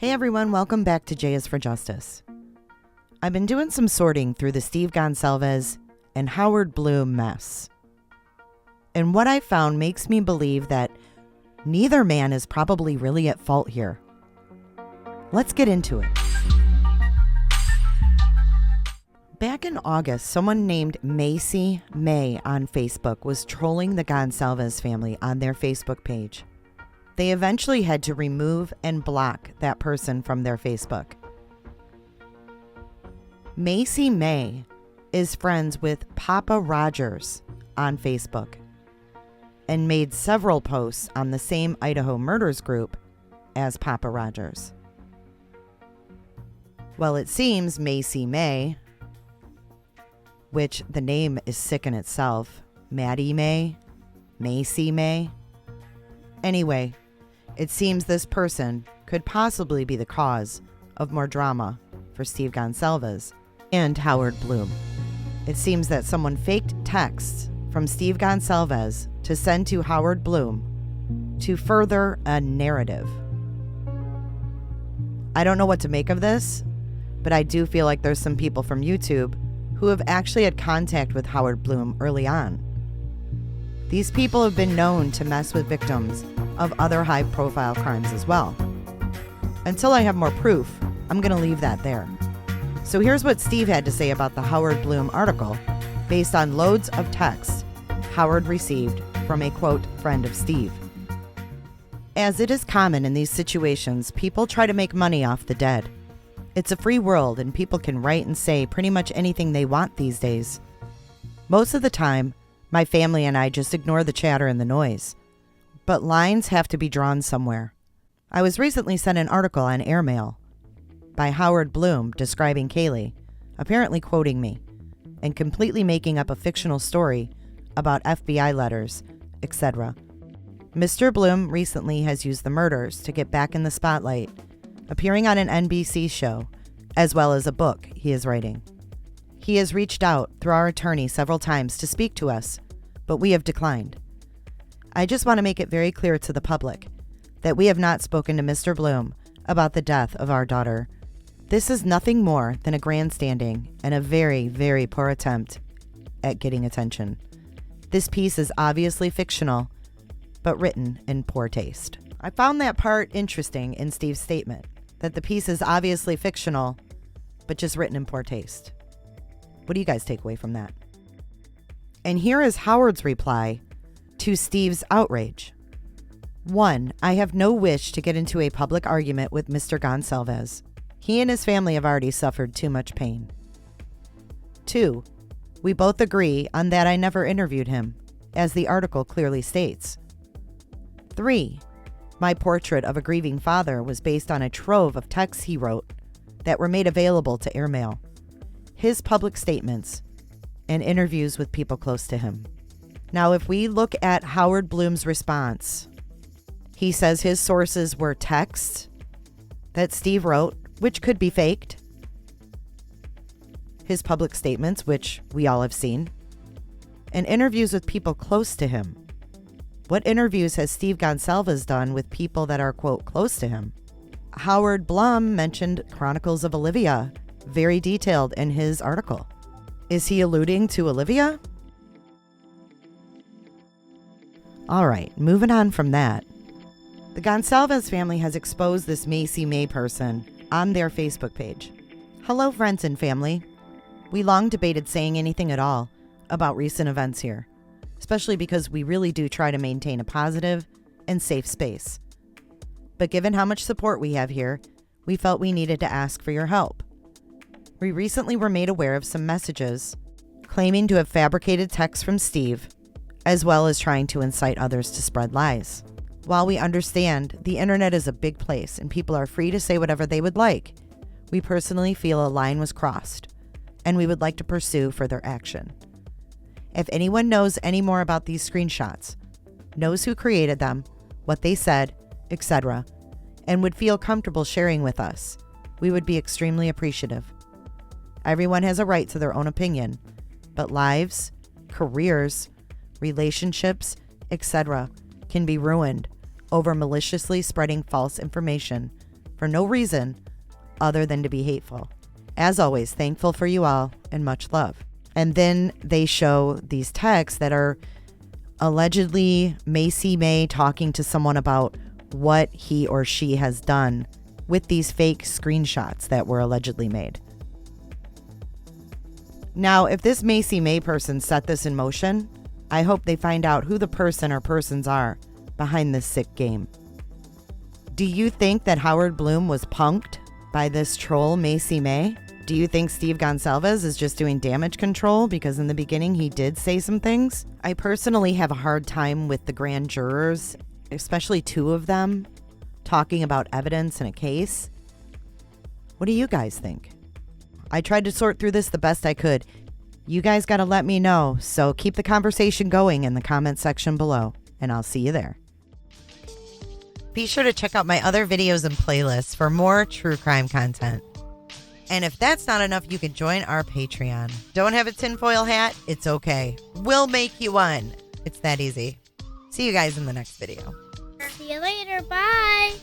Hey everyone, welcome back to J is for Justice. I've been doing some sorting through the Steve Goncalves and Howard Blum mess. And what I found makes me believe that neither man is probably really at fault here. Let's get into it. Back in August, someone named Macy May on Facebook was trolling the Goncalves family on their Facebook page. They eventually had to remove and block that person from their Facebook. Macy May is friends with Papa Rogers on Facebook and made several posts on the same Idaho murders group as Papa Rogers. Well, it seems Macy May, which the name is sick in itself, Maddie May, Macy May. Anyway, it seems this person could possibly be the cause of more drama for Steve Goncalves and Howard Blum. It seems that someone faked texts from Steve Goncalves to send to Howard Blum to further a narrative. I don't know what to make of this, but I do feel like there's some people from YouTube who have actually had contact with Howard Blum early on. These people have been known to mess with victims of other high-profile crimes as well. Until I have more proof, I'm going to leave that there. So here's what Steve had to say about the Howard Blum article based on loads of texts Howard received from a, quote, friend of Steve. As it is common in these situations, people try to make money off the dead. It's a free world and people can write and say pretty much anything they want these days. Most of the time, my family and I just ignore the chatter and the noise. But lines have to be drawn somewhere. I was recently sent an article on airmail by Howard Blum describing Kaylee, apparently quoting me, and completely making up a fictional story about FBI letters, etc. Mr. Blum recently has used the murders to get back in the spotlight, appearing on an NBC show, as well as a book he is writing. He has reached out through our attorney several times to speak to us, but we have declined. I just want to make it very clear to the public that we have not spoken to Mr. Blum about the death of our daughter. This is nothing more than a grandstanding and a very, very poor attempt at getting attention. This piece is obviously fictional, but written in poor taste. I found that part interesting in Steve's statement, that the piece is obviously fictional, but just written in poor taste. What do you guys take away from that? And here is Howard's reply to Steve's outrage. 1. I have no wish to get into a public argument with Mr. Goncalves. He and his family have already suffered too much pain. 2. We both agree on that I never interviewed him, as the article clearly states. 3. My portrait of a grieving father was based on a trove of texts he wrote that were made available to airmail, his public statements, and interviews with people close to him. Now, if we look at Howard Blum's response, he says his sources were texts that Steve wrote, which could be faked, his public statements, which we all have seen, and interviews with people close to him. What interviews has Steve Goncalves done with people that are, quote, close to him? Howard Blum mentioned Chronicles of Olivia, very detailed in his article. Is he alluding to Olivia? All right, moving on from that. The Goncalves family has exposed this Macy May person on their Facebook page. Hello, friends and family. We long debated saying anything at all about recent events here, especially because we really do try to maintain a positive and safe space. But given how much support we have here, we felt we needed to ask for your help. We recently were made aware of some messages claiming to have fabricated texts from Steve, as well as trying to incite others to spread lies. While we understand the internet is a big place and people are free to say whatever they would like, we personally feel a line was crossed, and we would like to pursue further action. If anyone knows any more about these screenshots, knows who created them, what they said, etc., and would feel comfortable sharing with us, we would be extremely appreciative. Everyone has a right to their own opinion, but lives, careers, relationships, etc., can be ruined over maliciously spreading false information for no reason other than to be hateful. As always, thankful for you all and much love. And then they show these texts that are allegedly Macy May talking to someone about what he or she has done with these fake screenshots that were allegedly made. Now, if this Macy May person set this in motion, I hope they find out who the person or persons are behind this sick game. Do you think that Howard Blum was punked by this troll Macy May? Do you think Steve Goncalves is just doing damage control because in the beginning he did say some things? I personally have a hard time with the grand jurors, especially 2 of them, talking about evidence in a case. What do you guys think? I tried to sort through this the best I could. You guys got to let me know, so keep the conversation going in the comment section below, and I'll see you there. Be sure to check out my other videos and playlists for more true crime content. And if that's not enough, you can join our Patreon. Don't have a tinfoil hat? It's okay. We'll make you one. It's that easy. See you guys in the next video. See you later. Bye.